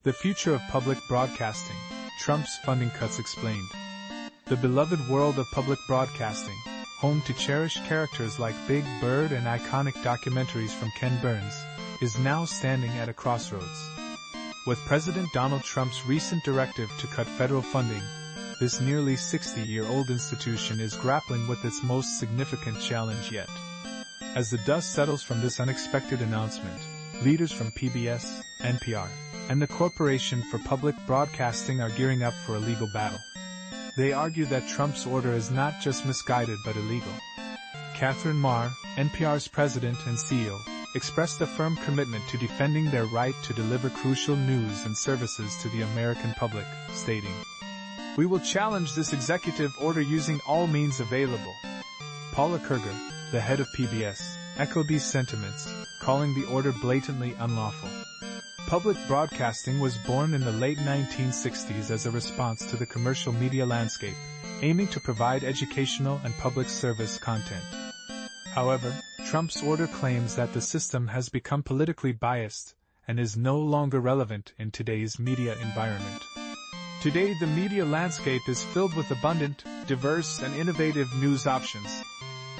The future of public broadcasting, Trump's funding cuts explained. The beloved world of public broadcasting, home to cherished characters like Big Bird and iconic documentaries from Ken Burns, is now standing at a crossroads. With President Donald Trump's recent directive to cut federal funding, this nearly 60-year-old institution is grappling with its most significant challenge yet. As the dust settles from this unexpected announcement, leaders from PBS, NPR, and the Corporation for Public Broadcasting are gearing up for a legal battle. They argue that Trump's order is not just misguided but illegal. Catherine Marr, NPR's president and CEO, expressed a firm commitment to defending their right to deliver crucial news and services to the American public, stating, "We will challenge this executive order using all means available." Paula Kerger, the head of PBS, echoed these sentiments, calling the order blatantly unlawful. Public broadcasting was born in the late 1960s as a response to the commercial media landscape, aiming to provide educational and public service content. However, Trump's order claims that the system has become politically biased and is no longer relevant in today's media environment. Today, the media landscape is filled with abundant, diverse, and innovative news options,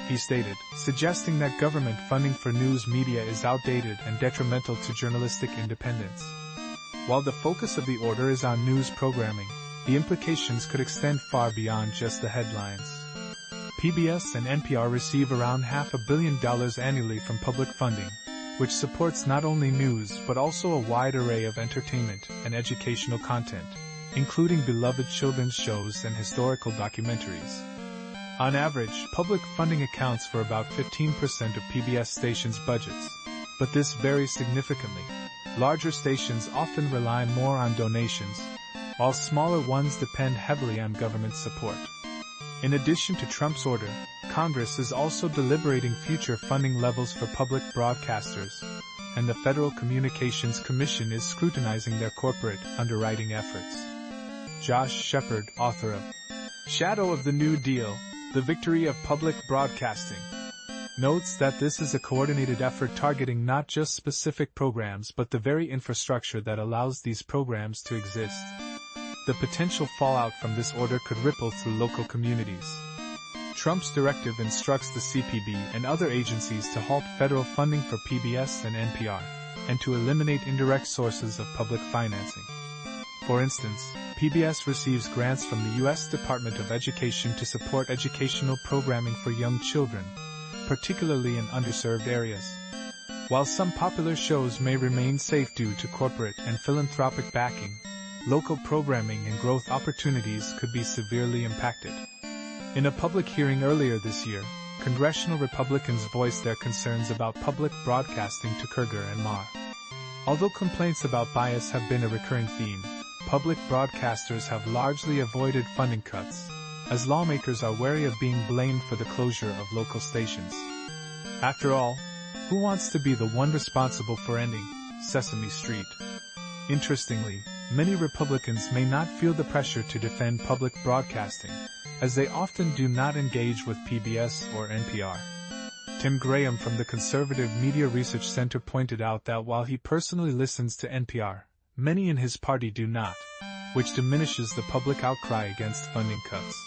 he stated, suggesting that government funding for news media is outdated and detrimental to journalistic independence. While the focus of the order is on news programming, the implications could extend far beyond just the headlines. PBS and NPR receive around $500 million annually from public funding, which supports not only news but also a wide array of entertainment and educational content, including beloved children's shows and historical documentaries. On average, public funding accounts for about 15% of PBS stations' budgets, but this varies significantly. Larger stations often rely more on donations, while smaller ones depend heavily on government support. In addition to Trump's order, Congress is also deliberating future funding levels for public broadcasters, and the Federal Communications Commission is scrutinizing their corporate underwriting efforts. Josh Shepard, author of Shadow of the New Deal, The Victory of Public Broadcasting, notes that this is a coordinated effort targeting not just specific programs but the very infrastructure that allows these programs to exist. The potential fallout from this order could ripple through local communities. Trump's directive instructs the CPB and other agencies to halt federal funding for PBS and NPR, and to eliminate indirect sources of public financing. For instance, PBS receives grants from the U.S. Department of Education to support educational programming for young children, particularly in underserved areas. While some popular shows may remain safe due to corporate and philanthropic backing, local programming and growth opportunities could be severely impacted. In a public hearing earlier this year, congressional Republicans voiced their concerns about public broadcasting to Kerger and Marr. Although complaints about bias have been a recurring theme, public broadcasters have largely avoided funding cuts, as lawmakers are wary of being blamed for the closure of local stations. After all, who wants to be the one responsible for ending Sesame Street? Interestingly, many Republicans may not feel the pressure to defend public broadcasting, as they often do not engage with PBS or NPR. Tim Graham from the Conservative Media Research Center pointed out that while he personally listens to NPR, many in his party do not, which diminishes the public outcry against funding cuts.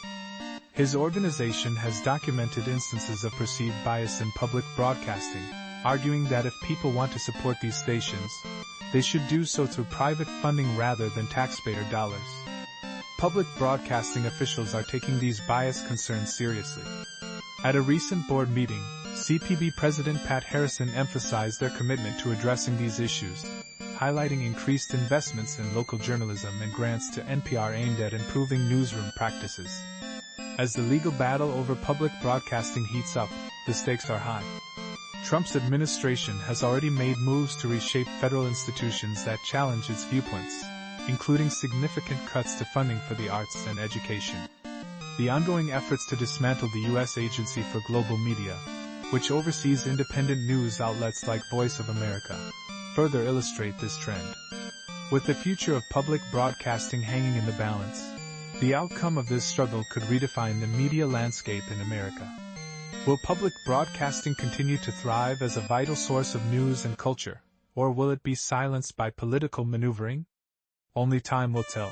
His organization has documented instances of perceived bias in public broadcasting, arguing that if people want to support these stations, they should do so through private funding rather than taxpayer dollars. Public broadcasting officials are taking these bias concerns seriously. At a recent board meeting, CPB President Pat Harrison emphasized their commitment to addressing these issues, highlighting increased investments in local journalism and grants to NPR aimed at improving newsroom practices. As the legal battle over public broadcasting heats up, the stakes are high. Trump's administration has already made moves to reshape federal institutions that challenge its viewpoints, including significant cuts to funding for the arts and education. The ongoing efforts to dismantle the U.S. Agency for Global Media, which oversees independent news outlets like Voice of America, further illustrate this trend. With the future of public broadcasting hanging in the balance, the outcome of this struggle could redefine the media landscape in America. Will public broadcasting continue to thrive as a vital source of news and culture, or will it be silenced by political maneuvering? Only time will tell.